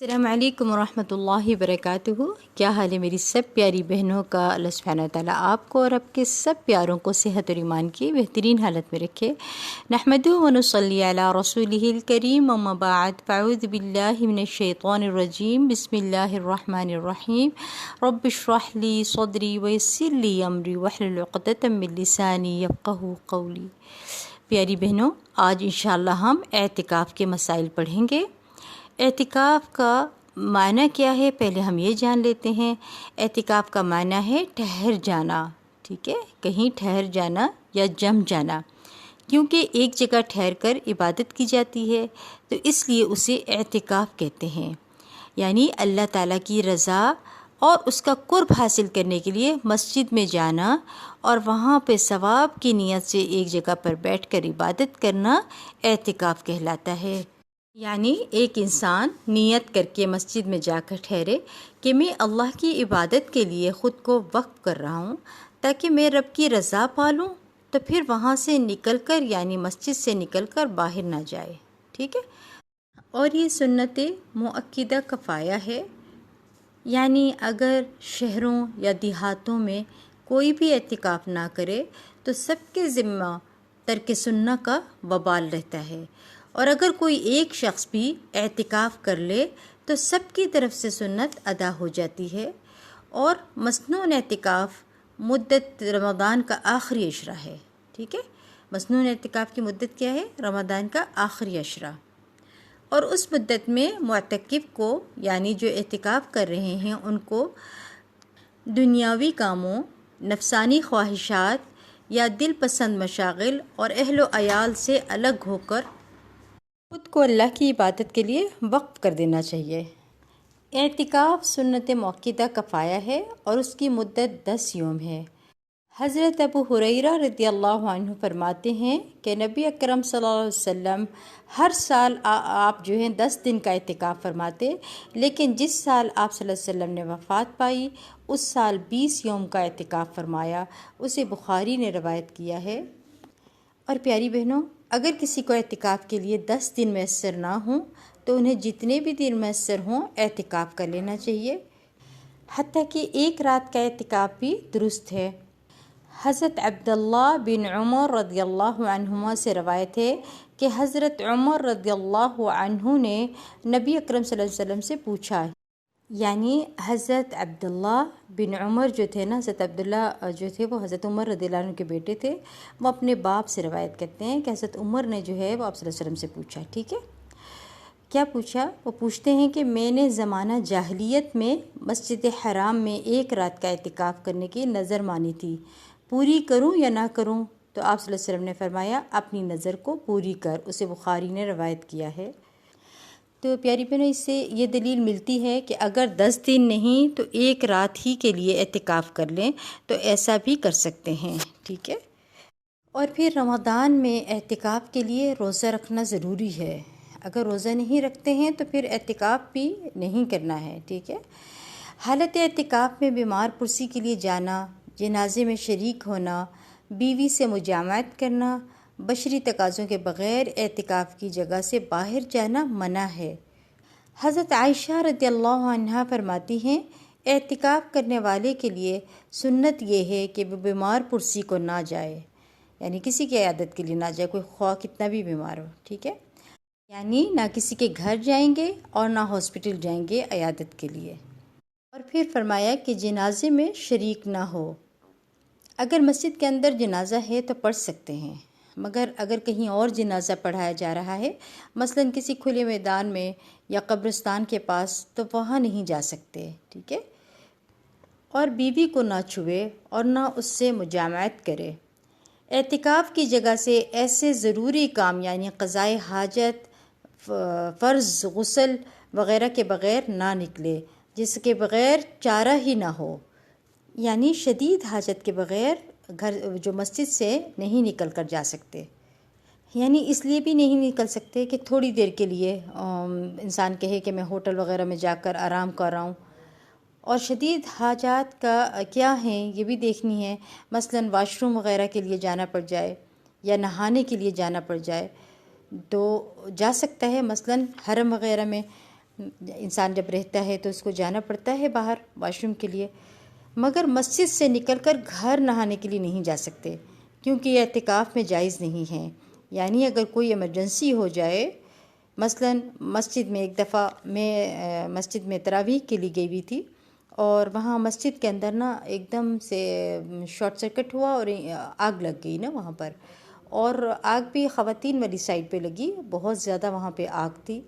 السلام علیکم ورحمۃ اللہ وبرکاتہ۔ کیا حال ہے میری سب پیاری بہنوں کا؟ اللہ سبحانہ وتعالیٰ آپ کو اور آپ کے سب پیاروں کو صحت اور ایمان کی بہترین حالت میں رکھے۔ نحمدہ و نصلی علی رسولہ الکریم، اما بعد، فاعوذ باللہ من الشیطان الرجیم، بسم اللہ الرحمن الرحیم۔ رب اشرح لی صدری ویسر لی امری واحلل عقدۃ من لسانی یفقہوا قولی۔ پیاری بہنوں، آج انشاءاللہ ہم اعتکاف کے مسائل پڑھیں گے۔ اعتکاف کا معنی کیا ہے، پہلے ہم یہ جان لیتے ہیں۔ اعتکاف کا معنی ہے ٹھہر جانا، ٹھیک ہے، کہیں ٹھہر جانا یا جم جانا، کیونکہ ایک جگہ ٹھہر کر عبادت کی جاتی ہے تو اس لیے اسے اعتکاف کہتے ہیں، یعنی اللہ تعالیٰ کی رضا اور اس کا قرب حاصل کرنے کے لیے مسجد میں جانا اور وہاں پہ ثواب کی نیت سے ایک جگہ پر بیٹھ کر عبادت کرنا اعتکاف کہلاتا ہے۔ یعنی ایک انسان نیت کر کے مسجد میں جا کر ٹھہرے کہ میں اللہ کی عبادت کے لیے خود کو وقف کر رہا ہوں تاکہ میں رب کی رضا پالوں، تو پھر وہاں سے نکل کر یعنی مسجد سے نکل کر باہر نہ جائے، ٹھیک ہے۔ اور یہ سنت مؤکدہ کفایہ ہے، یعنی اگر شہروں یا دیہاتوں میں کوئی بھی اعتکاف نہ کرے تو سب کے ذمہ ترک سنت کا وبال رہتا ہے، اور اگر کوئی ایک شخص بھی اعتکاف کر لے تو سب کی طرف سے سنت ادا ہو جاتی ہے۔ اور مسنون اعتکاف مدت رمضان کا آخری عشرہ ہے، ٹھیک ہے۔ مسنون اعتکاف کی مدت کیا ہے؟ رمضان کا آخری عشرہ، اور اس مدت میں معتکف کو یعنی جو اعتکاف کر رہے ہیں ان کو دنیاوی کاموں، نفسانی خواہشات یا دل پسند مشاغل اور اہل و عیال سے الگ ہو کر خود کو اللہ کی عبادت کے لیے وقف کر دینا چاہیے۔ اعتکاف سنت مؤکدہ کفایہ ہے اور اس کی مدت 10 یوم ہے۔ حضرت ابو ہریرہ رضی اللہ عنہ فرماتے ہیں کہ نبی اکرم صلی اللہ علیہ وسلم ہر سال آپ جو ہیں 10 دن کا اعتکاف فرماتے، لیکن جس سال آپ صلی اللہ علیہ وسلم نے وفات پائی اس سال 20 یوم کا اعتکاف فرمایا، اسے بخاری نے روایت کیا ہے۔ اور پیاری بہنوں، اگر کسی کو اعتکاف کے لیے 10 دن میسر نہ ہوں تو انہیں جتنے بھی دن میسر ہوں اعتکاف کر لینا چاہیے، حتیٰ کہ ایک رات کا اعتکاف بھی درست ہے۔ حضرت عبداللہ بن عمر رضی اللہ عنہما سے روایت ہے کہ حضرت عمر رضی اللہ عنہ نے نبی اکرم صلی اللہ علیہ وسلم سے پوچھا، یعنی حضرت عبداللہ بن عمر جو تھے نا، حضرت عبداللہ جو تھے وہ حضرت عمر رضی اللہ عنہ کے بیٹے تھے، وہ اپنے باپ سے روایت کرتے ہیں کہ حضرت عمر نے جو ہے وہ آپ صلی اللہ علیہ وسلم سے پوچھا، ٹھیک ہے۔ کیا پوچھا؟ وہ پوچھتے ہیں کہ میں نے زمانہ جاہلیت میں مسجد حرام میں ایک رات کا اعتکاف کرنے کی نظر مانی تھی، پوری کروں یا نہ کروں؟ تو آپ صلی اللہ علیہ وسلم نے فرمایا اپنی نظر کو پوری کر، اسے بخاری نے روایت کیا ہے۔ تو پیاری بہنوں، اس سے یہ دلیل ملتی ہے کہ اگر 10 دن نہیں تو ایک رات ہی کے لیے اعتکاف کر لیں تو ایسا بھی کر سکتے ہیں، ٹھیک ہے۔ اور پھر رمضان میں اعتکاف کے لیے روزہ رکھنا ضروری ہے، اگر روزہ نہیں رکھتے ہیں تو پھر اعتکاف بھی نہیں کرنا ہے، ٹھیک ہے۔ حالت اعتکاف میں بیمار پرسی کے لیے جانا، جنازے میں شریک ہونا، بیوی سے مجامعت کرنا، بشری تقاضوں کے بغیر اعتکاف کی جگہ سے باہر جانا منع ہے۔ حضرت عائشہ رضی اللہ عنہا فرماتی ہیں اعتکاف کرنے والے کے لیے سنت یہ ہے کہ وہ بیمار پرسی کو نہ جائے، یعنی کسی کی عیادت کے لیے نہ جائے، کوئی خواہ کتنا بھی بیمار ہو، ٹھیک ہے۔ یعنی نہ کسی کے گھر جائیں گے اور نہ ہاسپٹل جائیں گے عیادت کے لیے۔ اور پھر فرمایا کہ جنازے میں شریک نہ ہو، اگر مسجد کے اندر جنازہ ہے تو پڑھ سکتے ہیں، مگر اگر کہیں اور جنازہ پڑھایا جا رہا ہے، مثلا کسی کھلے میدان میں یا قبرستان کے پاس، تو وہاں نہیں جا سکتے، ٹھیک ہے۔ اور بیوی کو نہ چھوئے اور نہ اس سے مجامعت کرے۔ اعتکاف کی جگہ سے ایسے ضروری کام یعنی قضائے حاجت، فرض غسل وغیرہ کے بغیر نہ نکلے، جس کے بغیر چارہ ہی نہ ہو، یعنی شدید حاجت کے بغیر گھر جو مسجد سے نہیں نکل کر جا سکتے، یعنی اس لیے بھی نہیں نکل سکتے کہ تھوڑی دیر کے لیے انسان کہے کہ میں ہوٹل وغیرہ میں جا کر آرام کر رہا ہوں۔ اور شدید حاجات کا کیا ہیں یہ بھی دیکھنی ہے، مثلا واش روم وغیرہ کے لیے جانا پڑ جائے یا نہانے کے لیے جانا پڑ جائے تو جا سکتا ہے، مثلا حرم وغیرہ میں انسان جب رہتا ہے تو اس کو جانا پڑتا ہے باہر واش روم کے لیے، مگر مسجد سے نکل کر گھر نہانے کے لیے نہیں جا سکتے، کیونکہ یہ اعتکاف میں جائز نہیں ہے۔ یعنی اگر کوئی ایمرجنسی ہو جائے، مثلا مسجد میں ایک دفعہ میں مسجد میں تراویح کے لیے گئی ہوئی تھی، اور وہاں مسجد کے اندر نا ایک دم سے شارٹ سرکٹ ہوا اور آگ لگ گئی نا وہاں پر، اور آگ بھی خواتین والی سائڈ پہ لگی، بہت زیادہ وہاں پہ آگ تھی،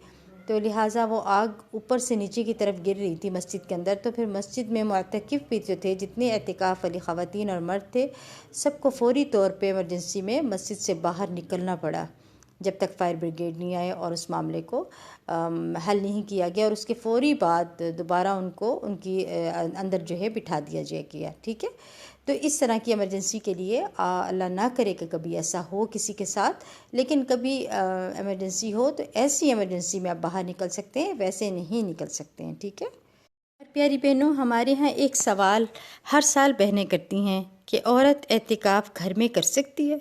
تو لہٰذا وہ آگ اوپر سے نیچے کی طرف گر رہی تھی مسجد کے اندر، تو پھر مسجد میں معتکف بھی جو تھے، جتنے اعتکاف والی خواتین اور مرد تھے، سب کو فوری طور پہ ایمرجنسی میں مسجد سے باہر نکلنا پڑا، جب تک فائر بریگیڈ نہیں آئے اور اس معاملے کو حل نہیں کیا گیا، اور اس کے فوری بعد دوبارہ ان کو ان کی اندر جو ہے بٹھا دیا گیا، ٹھیک ہے۔ تو اس طرح کی ایمرجنسی کے لیے اللہ نہ کرے کہ کبھی ایسا ہو کسی کے ساتھ، لیکن کبھی ایمرجنسی ہو تو ایسی ایمرجنسی میں آپ باہر نکل سکتے ہیں، ویسے نہیں نکل سکتے ہیں، ٹھیک ہے۔ پیاری بہنوں، ہمارے ہاں ایک سوال ہر سال بہنیں کرتی ہیں کہ عورت اعتکاف گھر میں کر سکتی ہے؟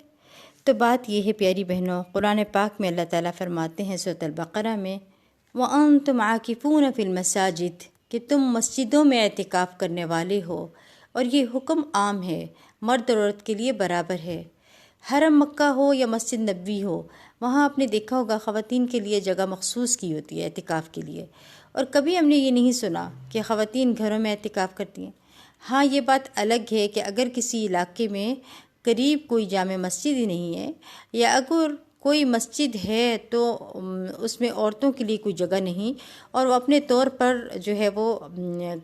تو بات یہ ہے پیاری بہنوں، قرآن پاک میں اللہ تعالیٰ فرماتے ہیں سورۃ البقرہ میں، وَأَنْتُمْ عَاكِفُونَ فِي الْمَسَاجِدِ، کہ تم مسجدوں میں اعتکاف کرنے والے ہو، اور یہ حکم عام ہے، مرد اور عورت کے لیے برابر ہے۔ حرم مکہ ہو یا مسجد نبوی ہو، وہاں آپ نے دیکھا ہوگا خواتین کے لیے جگہ مخصوص کی ہوتی ہے اعتکاف کے لیے، اور کبھی ہم نے یہ نہیں سنا کہ خواتین گھروں میں اعتکاف کرتی ہیں۔ ہاں، یہ بات الگ ہے کہ اگر کسی علاقے میں قریب کوئی جامع مسجد ہی نہیں ہے، یا اگر کوئی مسجد ہے تو اس میں عورتوں کے لیے کوئی جگہ نہیں، اور وہ اپنے طور پر جو ہے وہ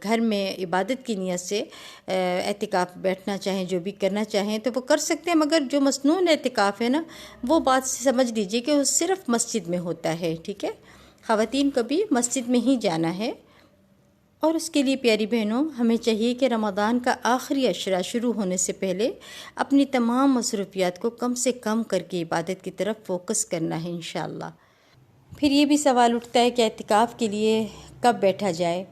گھر میں عبادت کی نیت سے اعتکاف بیٹھنا چاہیں، جو بھی کرنا چاہیں تو وہ کر سکتے ہیں، مگر جو مسنون اعتکاف ہے نا، وہ بات سمجھ لیجئے کہ وہ صرف مسجد میں ہوتا ہے، ٹھیک ہے۔ خواتین کو بھی مسجد میں ہی جانا ہے، اور اس کے لیے پیاری بہنوں ہمیں چاہیے کہ رمضان کا آخری عشرہ شروع ہونے سے پہلے اپنی تمام مصروفیات کو کم سے کم کر کے عبادت کی طرف فوکس کرنا ہے انشاءاللہ۔ پھر یہ بھی سوال اٹھتا ہے کہ اعتکاف کے لیے کب بیٹھا جائے؟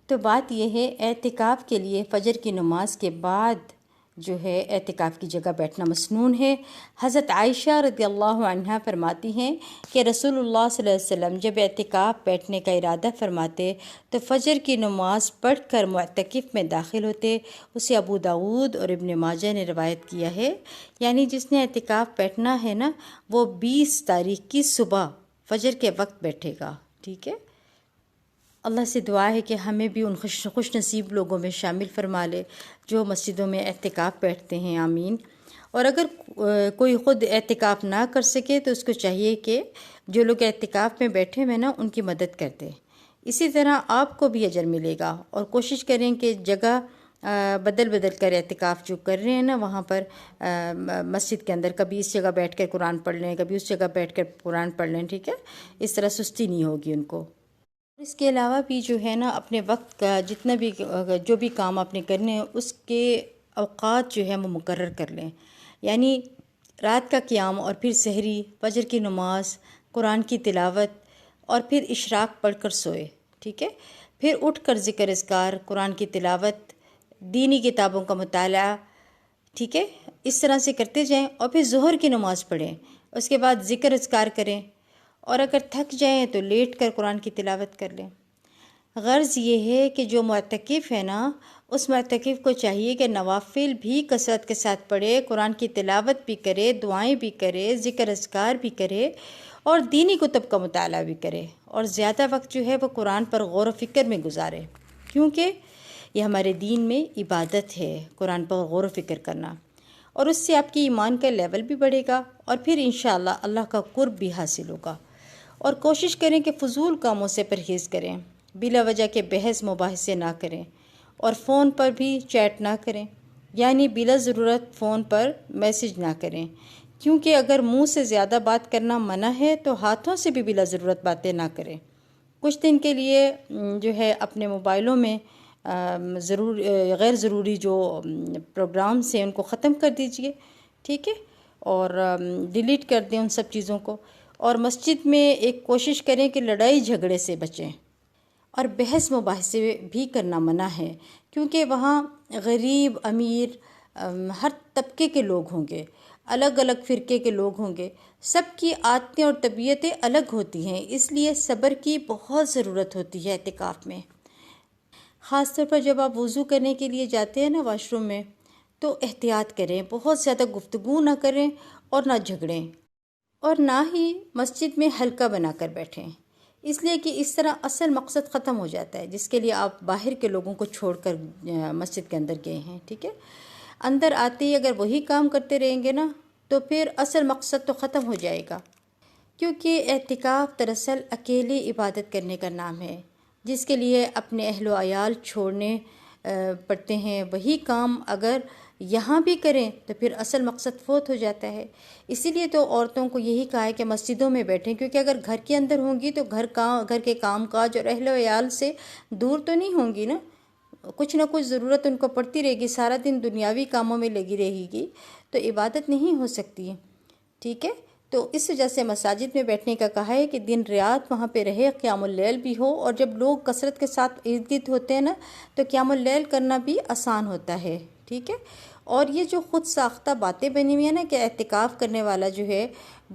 تو بات یہ ہے، اعتکاف کے لیے فجر کی نماز کے بعد جو ہے اعتکاف کی جگہ بیٹھنا مسنون ہے۔ حضرت عائشہ رضی اللہ عنہا فرماتی ہیں کہ رسول اللہ صلی اللہ علیہ وسلم جب اعتکاف بیٹھنے کا ارادہ فرماتے تو فجر کی نماز پڑھ کر معتکف میں داخل ہوتے۔ اسے ابو داؤد اور ابن ماجہ نے روایت کیا ہے، یعنی جس نے اعتکاف بیٹھنا ہے نا، وہ 20 تاریخ کی صبح فجر کے وقت بیٹھے گا، ٹھیک ہے۔ اللہ سے دعا ہے کہ ہمیں بھی ان خوش نصیب لوگوں میں شامل فرما لے جو مسجدوں میں اعتکاف بیٹھتے ہیں، آمین۔ اور اگر کوئی خود اعتکاف نہ کر سکے تو اس کو چاہیے کہ جو لوگ اعتکاف میں بیٹھے ہوئے نا، ان کی مدد کر دے، اسی طرح آپ کو بھی اجر ملے گا۔ اور کوشش کریں کہ جگہ بدل کر اعتکاف جو کر رہے ہیں نا وہاں پر مسجد کے اندر، کبھی اس جگہ بیٹھ کر قرآن پڑھ لیں، کبھی اس جگہ بیٹھ کر قرآن پڑھ لیں، ٹھیک ہے۔ اس طرح سستی نہیں ہوگی ان کو۔ اس کے علاوہ بھی جو ہے نا، اپنے وقت کا جتنا بھی جو بھی کام آپ نے کرنے ہیں اس کے اوقات جو ہے وہ مقرر کر لیں، یعنی رات کا قیام اور پھر سحری، فجر کی نماز، قرآن کی تلاوت، اور پھر اشراق پڑھ کر سوئے، ٹھیک ہے۔ پھر اٹھ کر ذکر اذکار، قرآن کی تلاوت، دینی کتابوں کا مطالعہ، ٹھیک ہے، اس طرح سے کرتے جائیں، اور پھر ظہر کی نماز پڑھیں، اس کے بعد ذکر اذکار کریں، اور اگر تھک جائیں تو لیٹ کر قرآن کی تلاوت کر لیں۔ غرض یہ ہے کہ جو معتکف ہے نا، اس معتکف کو چاہیے کہ نوافل بھی کثرت کے ساتھ پڑھے، قرآن کی تلاوت بھی کرے، دعائیں بھی کرے، ذکر اذکار بھی کرے، اور دینی کتب کا مطالعہ بھی کرے، اور زیادہ وقت جو ہے وہ قرآن پر غور و فکر میں گزارے، کیونکہ یہ ہمارے دین میں عبادت ہے قرآن پر غور و فکر کرنا، اور اس سے آپ کی ایمان کا لیول بھی بڑھے گا، اور پھر انشاءاللہ اللہ کا قرب بھی حاصل ہوگا۔ اور کوشش کریں کہ فضول کاموں سے پرہیز کریں، بلا وجہ کے بحث مباحثے نہ کریں، اور فون پر بھی چیٹ نہ کریں، یعنی بلا ضرورت فون پر میسج نہ کریں، کیونکہ اگر منہ سے زیادہ بات کرنا منع ہے تو ہاتھوں سے بھی بلا ضرورت باتیں نہ کریں۔ کچھ دن کے لیے جو ہے اپنے موبائلوں میں غیر ضروری جو پروگرامس ہیں ان کو ختم کر دیجئے، ٹھیک ہے، اور ڈیلیٹ کر دیں ان سب چیزوں کو۔ اور مسجد میں ایک کوشش کریں کہ لڑائی جھگڑے سے بچیں، اور بحث مباحثے بھی کرنا منع ہے، کیونکہ وہاں غریب امیر ہر طبقے کے لوگ ہوں گے۔ الگ الگ فرقے کے لوگ ہوں گے، سب کی عادتیں اور طبیعتیں الگ ہوتی ہیں، اس لیے صبر کی بہت ضرورت ہوتی ہے اعتکاف میں۔ خاص طور پر جب آپ وضو کرنے کے لیے جاتے ہیں نا واش روم میں، تو احتیاط کریں، بہت زیادہ گفتگو نہ کریں اور نہ جھگڑیں، اور نہ ہی مسجد میں حلقہ بنا کر بیٹھیں، اس لیے کہ اس طرح اصل مقصد ختم ہو جاتا ہے جس کے لیے آپ باہر کے لوگوں کو چھوڑ کر مسجد کے اندر گئے ہیں، ٹھیک ہے۔ اندر آتے ہی اگر وہی کام کرتے رہیں گے نا تو پھر اصل مقصد تو ختم ہو جائے گا، کیونکہ اعتکاف دراصل اکیلے عبادت کرنے کا نام ہے، جس کے لیے اپنے اہل و عیال چھوڑنے پڑتے ہیں۔ وہی کام اگر یہاں بھی کریں تو پھر اصل مقصد فوت ہو جاتا ہے۔ اسی لیے تو عورتوں کو یہی کہا ہے کہ مسجدوں میں بیٹھیں، کیونکہ اگر گھر کے اندر ہوں گی تو گھر کے کام کاج اور اہل و عیال سے دور تو نہیں ہوں گی نا، کچھ نہ کچھ ضرورت ان کو پڑتی رہے گی، سارا دن دنیاوی کاموں میں لگی رہے گی تو عبادت نہیں ہو سکتی ہے، ٹھیک ہے۔ تو اس وجہ سے مساجد میں بیٹھنے کا کہا ہے کہ دن رات وہاں پہ رہے، قیام اللیل بھی ہو، اور جب لوگ کثرت کے ساتھ ارد گرد ہوتے ہیں نا تو قیام اللیل کرنا بھی آسان ہوتا ہے، ٹھیک ہے۔ اور یہ جو خود ساختہ باتیں بنی ہوئی ہیں نا کہ اعتکاف کرنے والا جو ہے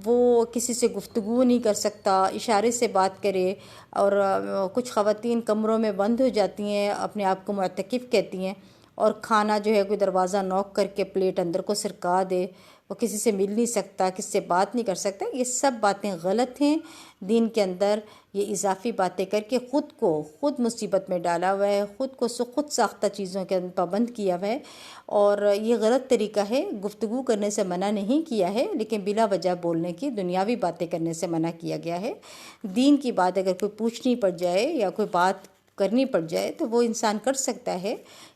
وہ کسی سے گفتگو نہیں کر سکتا، اشارے سے بات کرے، اور کچھ خواتین کمروں میں بند ہو جاتی ہیں، اپنے آپ کو معتکف کہتی ہیں، اور کھانا جو ہے کوئی دروازہ نوک کر کے پلیٹ اندر کو سرکا دے، وہ کسی سے مل نہیں سکتا، کسی سے بات نہیں کر سکتا، یہ سب باتیں غلط ہیں۔ دین کے اندر یہ اضافی باتیں کر کے خود مصیبت میں ڈالا ہوا ہے، خود ساختہ چیزوں کے پابند کیا ہوا ہے، اور یہ غلط طریقہ ہے۔ گفتگو کرنے سے منع نہیں کیا ہے، لیکن بلا وجہ بولنے کی، دنیاوی باتیں کرنے سے منع کیا گیا ہے۔ دین کی بات اگر کوئی پوچھنی پڑ جائے یا کوئی بات کرنی پڑ جائے تو وہ انسان کر سکتا ہے،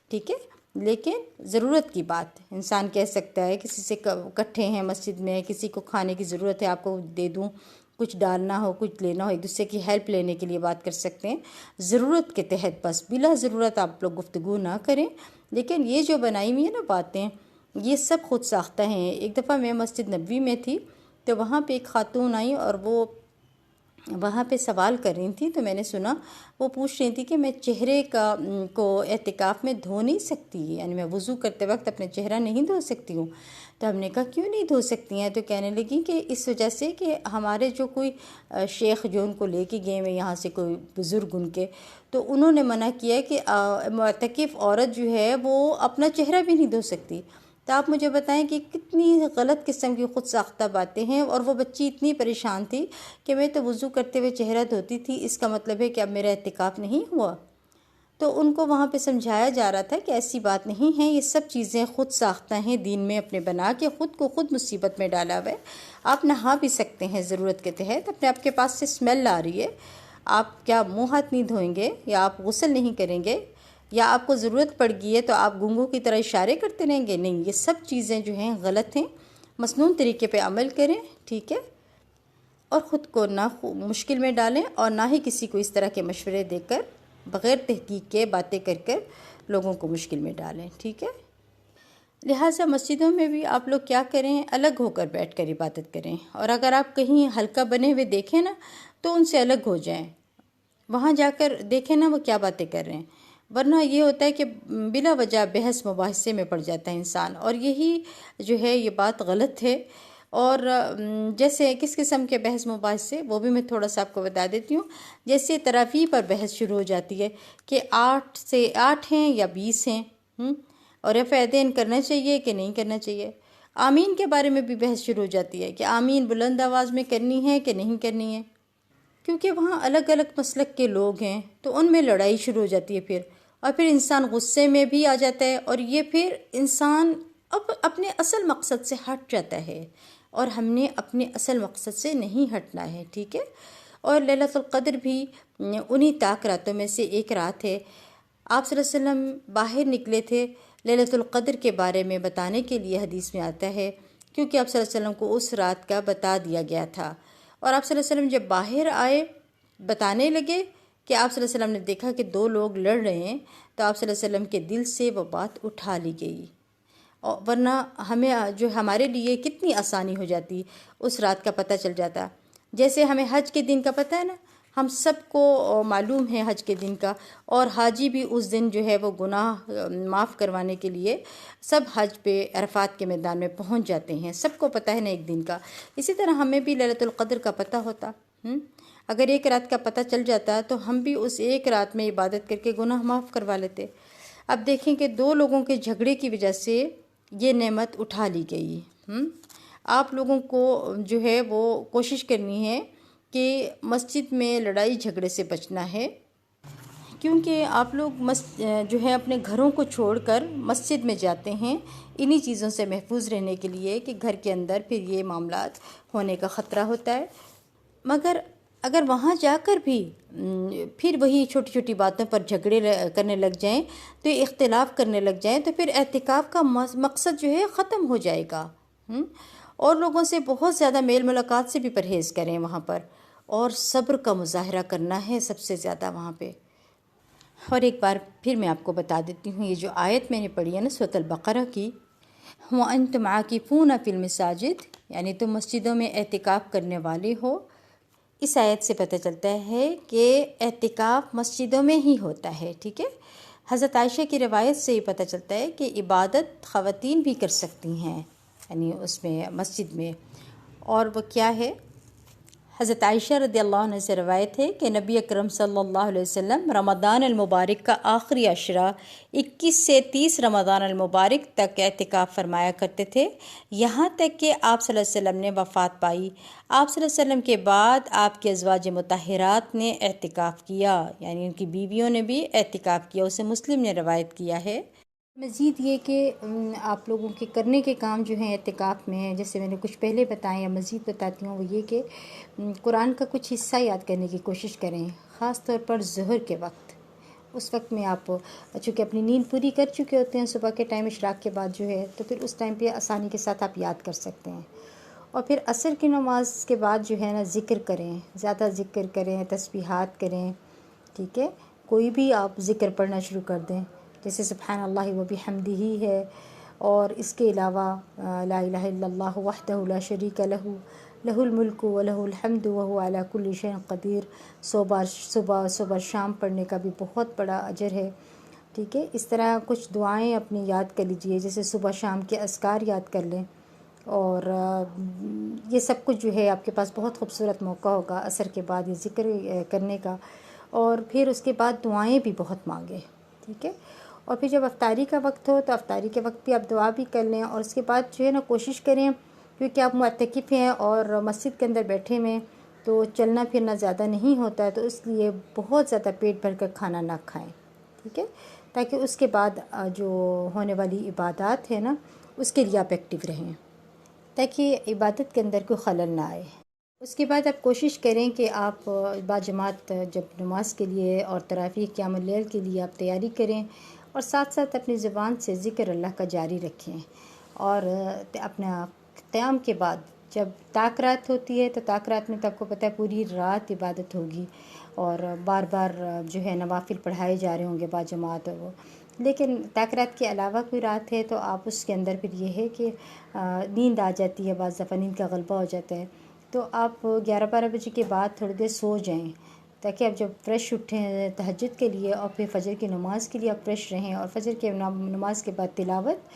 ٹھیک ہے، لیکن ضرورت کی بات انسان کہہ سکتا ہے۔ کسی سے اکٹھے ہیں مسجد میں، کسی کو کھانے کی ضرورت ہے، آپ کو دے دوں، کچھ ڈالنا ہو، کچھ لینا ہو، ایک دوسرے کی ہیلپ لینے کے لیے بات کر سکتے ہیں، ضرورت کے تحت، بس بلا ضرورت آپ لوگ گفتگو نہ کریں۔ لیکن یہ جو بنائی ہوئی ہے نا باتیں، یہ سب خود ساختہ ہیں۔ ایک دفعہ میں مسجد نبوی میں تھی تو وہاں پہ ایک خاتون آئی اور وہ وہاں پہ سوال کر رہی تھی، تو میں نے سنا وہ پوچھ رہی تھی کہ میں چہرے کو اعتکاف میں دھو نہیں سکتی، یعنی میں وضو کرتے وقت اپنے چہرہ نہیں دھو سکتی ہوں۔ تو ہم نے کہا کیوں نہیں دھو سکتی ہیں؟ تو کہنے لگی کہ اس وجہ سے کہ ہمارے جو کوئی شیخ جو ان کو لے کے گئے ہیں یہاں سے، کوئی بزرگ ان کے، تو انہوں نے منع کیا کہ معتکف عورت جو ہے وہ اپنا چہرہ بھی نہیں دھو سکتی۔ تو آپ مجھے بتائیں کہ کتنی غلط قسم کی خود ساختہ باتیں ہیں۔ اور وہ بچی اتنی پریشان تھی کہ میں تو وضو کرتے ہوئے چہرہ دھوتی تھی، اس کا مطلب ہے کہ اب میرا اعتکاف نہیں ہوا۔ تو ان کو وہاں پہ سمجھایا جا رہا تھا کہ ایسی بات نہیں ہے، یہ سب چیزیں خود ساختہ ہیں، دین میں اپنے بنا کے خود مصیبت میں ڈالا ہوا ہے۔ آپ نہا بھی سکتے ہیں ضرورت کے تحت، اپنے آپ کے پاس سے اسمیل آ رہی ہے، آپ کیا منہ ہاتھ نہیں دھوئیں گے، یا آپ غسل نہیں کریں گے، یا آپ کو ضرورت پڑ گئی ہے تو آپ گنگوں کی طرح اشارے کرتے رہیں گے؟ نہیں، یہ سب چیزیں جو ہیں غلط ہیں۔ مسنون طریقے پہ عمل کریں، ٹھیک ہے، اور خود کو نہ مشکل میں ڈالیں، اور نہ ہی کسی کو اس طرح کے مشورے دے کر بغیر تحقیق کے باتیں کر لوگوں کو مشکل میں ڈالیں، ٹھیک ہے۔ لہٰذا مسجدوں میں بھی آپ لوگ کیا کریں، الگ ہو کر بیٹھ کر عبادت کریں، اور اگر آپ کہیں حلقہ بنے ہوئے دیکھیں نا تو ان سے الگ ہو جائیں، وہاں جا کر دیکھیں نا وہ کیا باتیں کر رہے ہیں، ورنہ یہ ہوتا ہے کہ بلا وجہ بحث مباحثے میں پڑ جاتا ہے انسان، اور یہی جو ہے یہ بات غلط ہے۔ اور جیسے کس قسم کے بحث مباحثے، وہ بھی میں تھوڑا سا آپ کو بتا دیتی ہوں۔ جیسے تراویح پر بحث شروع ہو جاتی ہے کہ 8 ہیں یا 20 ہیں، اور رفع یدین کرنا چاہیے کہ نہیں کرنا چاہیے۔ آمین کے بارے میں بھی بحث شروع ہو جاتی ہے کہ آمین بلند آواز میں کرنی ہے کہ نہیں کرنی ہے، کیونکہ وہاں الگ الگ مسلک کے لوگ ہیں تو ان میں لڑائی شروع ہو جاتی ہے اور پھر انسان غصے میں بھی آ جاتا ہے، اور یہ پھر انسان اب اپنے اصل مقصد سے ہٹ جاتا ہے، اور ہم نے اپنے اصل مقصد سے نہیں ہٹنا ہے، ٹھیک ہے۔ اور لیلۃ القدر بھی انہی طاق راتوں میں سے ایک رات ہے۔ آپ صلی اللہ علیہ وسلم باہر نکلے تھے لیلۃ القدر کے بارے میں بتانے کے لیے، حدیث میں آتا ہے، کیونکہ آپ صلی اللہ علیہ وسلم کو اس رات کا بتا دیا گیا تھا، اور آپ صلی اللہ علیہ وسلم جب باہر آئے بتانے لگے کہ آپ صلی اللہ علیہ وسلم نے دیکھا کہ 2 لوگ لڑ رہے ہیں، تو آپ صلی اللہ علیہ وسلم کے دل سے وہ بات اٹھا لی گئی، اور ورنہ ہمیں جو ہمارے لیے کتنی آسانی ہو جاتی، اس رات کا پتہ چل جاتا۔ جیسے ہمیں حج کے دن کا پتہ ہے نا، ہم سب کو معلوم ہے حج کے دن کا، اور حاجی بھی اس دن جو ہے وہ گناہ معاف کروانے کے لیے سب حج پہ عرفات کے میدان میں پہنچ جاتے ہیں، سب کو پتہ ہے نا ایک دن کا۔ اسی طرح ہمیں بھی لیلۃ القدر کا پتہ ہوتا، اگر ایک رات کا پتہ چل جاتا تو ہم بھی اس ایک رات میں عبادت کر کے گناہ معاف کروا لیتے۔ اب دیکھیں کہ دو لوگوں کے جھگڑے کی وجہ سے یہ نعمت اٹھا لی گئی۔ آپ لوگوں کو جو ہے وہ کوشش کرنی ہے کہ مسجد میں لڑائی جھگڑے سے بچنا ہے، کیونکہ آپ لوگ جو ہے اپنے گھروں کو چھوڑ کر مسجد میں جاتے ہیں انہی چیزوں سے محفوظ رہنے کے لیے کہ گھر کے اندر پھر یہ معاملات ہونے کا خطرہ ہوتا ہے۔ مگر اگر وہاں جا کر بھی پھر وہی چھوٹی چھوٹی باتوں پر جھگڑے کرنے لگ جائیں، تو یہ اختلاف کرنے لگ جائیں، تو پھر اعتکاف کا مقصد جو ہے ختم ہو جائے گا۔ اور لوگوں سے بہت زیادہ میل ملاقات سے بھی پرہیز کریں وہاں پر، اور صبر کا مظاہرہ کرنا ہے سب سے زیادہ وہاں پہ۔ اور ایک بار پھر میں آپ کو بتا دیتی ہوں، یہ جو آیت میں نے پڑھی ہے نا سورۃ البقرہ کی، وَأَنْتُمْ عَاكِفُونَ فِي الْمَسَاجِدِ، یعنی تم مسجدوں میں اعتکاف کرنے والے ہو۔ اس آیت سے پتہ چلتا ہے کہ اعتکاف مسجدوں میں ہی ہوتا ہے، ٹھیک ہے۔ حضرت عائشہ کی روایت سے یہ پتہ چلتا ہے کہ عبادت خواتین بھی کر سکتی ہیں، یعنی اس میں مسجد میں۔ اور وہ کیا ہے؟ حضرت عائشہ رضی اللہ عنہ سے روایت ہے کہ نبی اکرم صلی اللہ علیہ وسلم رمضان المبارک کا آخری عشرہ 21 سے 30 رمضان المبارک تک اعتکاف فرمایا کرتے تھے، یہاں تک کہ آپ صلی اللہ علیہ وسلم نے وفات پائی۔ آپ صلی اللہ علیہ وسلم کے بعد آپ کے ازواج مطہرات نے اعتکاف کیا، یعنی ان کی بیویوں نے بھی اعتکاف کیا، اسے مسلم نے روایت کیا ہے۔ مزید یہ کہ آپ لوگوں کے کرنے کے کام جو ہیں اعتکاف میں، جیسے میں نے کچھ پہلے بتائیں یا مزید بتاتی ہوں، وہ یہ کہ قرآن کا کچھ حصہ یاد کرنے کی کوشش کریں، خاص طور پر ظہر کے وقت۔ اس وقت میں آپ چونکہ اپنی نیند پوری کر چکے ہوتے ہیں صبح کے ٹائم اشراق کے بعد جو ہے، تو پھر اس ٹائم پہ آسانی کے ساتھ آپ یاد کر سکتے ہیں۔ اور پھر عصر کی نماز کے بعد جو ہے نا ذکر کریں، زیادہ ذکر کریں، تسبیحات کریں، ٹھیک ہے۔ کوئی بھی آپ ذکر پڑھنا شروع کر دیں، جیسے سبحان اللہ و بحمدہ ہے، اور اس کے علاوہ لا الہ الا اللہ وحدہ لا شریک لہ لہ الملک و لہ الحمد وہو علی کل شیء قدیر، 100 بار صبح شام پڑھنے کا بھی بہت بڑا اجر ہے، ٹھیک ہے۔ اس طرح کچھ دعائیں اپنی یاد کر لیجئے، جیسے صبح شام کے اذکار یاد کر لیں، اور یہ سب کچھ جو ہے آپ کے پاس بہت خوبصورت موقع ہوگا عصر کے بعد یہ ذکر کرنے کا، اور پھر اس کے بعد دعائیں بھی بہت مانگیں، ٹھیک ہے۔ اور پھر جب افطاری کا وقت ہو تو افطاری کے وقت بھی آپ دعا بھی کر لیں، اور اس کے بعد جو ہے نا کوشش کریں، کیونکہ آپ معتکف ہیں اور مسجد کے اندر بیٹھے ہوئے تو چلنا پھرنا زیادہ نہیں ہوتا ہے، تو اس لیے بہت زیادہ پیٹ بھر کر کھانا نہ کھائیں، ٹھیک ہے، تاکہ اس کے بعد جو ہونے والی عبادات ہے نا اس کے لیے آپ ایکٹیو رہیں، تاکہ عبادت کے اندر کوئی خلل نہ آئے۔ اس کے بعد آپ کوشش کریں کہ آپ باجماعت جب نماز کے لیے اور تراویح قیام اللیل کے لیے آپ تیاری کریں، اور ساتھ ساتھ اپنی زبان سے ذکر اللہ کا جاری رکھیں، اور اپنا قیام کے بعد جب طاق رات ہوتی ہے تو طاق رات میں تو آپ کو پتہ ہے پوری رات عبادت ہوگی، اور بار بار جو ہے نوافل پڑھائے جا رہے ہوں گے باجماعت، وہ لیکن طاق رات کے علاوہ کوئی رات ہے تو آپ اس کے اندر پھر یہ ہے کہ نیند آ جاتی ہے، بعض دفعہ نیند کا غلبہ ہو جاتا ہے، تو آپ 11-12 بجے کے بعد تھوڑی دیر سو جائیں، تاکہ آپ جب فریش اٹھیں تہجد کے لیے اور پھر فجر کی نماز کے لیے آپ فریش رہیں، اور فجر کی نماز کے بعد تلاوت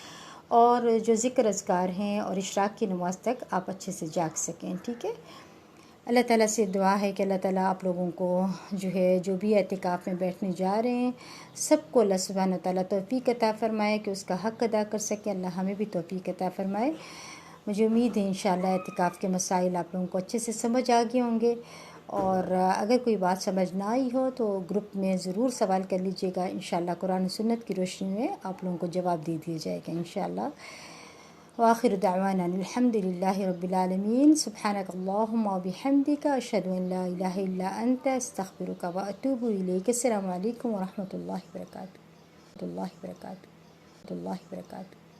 اور جو ذکر اذکار ہیں اور اشراق کی نماز تک آپ اچھے سے جاگ سکیں، ٹھیک ہے۔ اللہ تعالیٰ سے دعا ہے کہ اللہ تعالیٰ آپ لوگوں کو جو ہے جو بھی اعتکاف میں بیٹھنے جا رہے ہیں سب کو اللہ سبحانہ تعالیٰ توفیق عطا فرمائے کہ اس کا حق ادا کر سکے، اللہ ہمیں بھی توفیق عطا فرمائے۔ مجھے امید ہے انشاءاللہ اعتکاف کے مسائل آپ لوگوں کو اچھے سے سمجھ آ گئے ہوں گے، اور اگر کوئی بات سمجھ نہ آئی ہو تو گروپ میں ضرور سوال کر لیجئے گا، انشاءاللہ قرآن و سنت کی روشنی میں آپ لوگوں کو جواب دے دیا جائے گا انشاءاللہ۔ وآخر دعوانا الحمد للہ رب العالمین، سبحانک اللہم و بحمدک، اشہد ان لا الہ الا انت، استغفرک و اتوب الیک۔ السلام علیکم ورحمۃ اللہ وبرکاتہ۔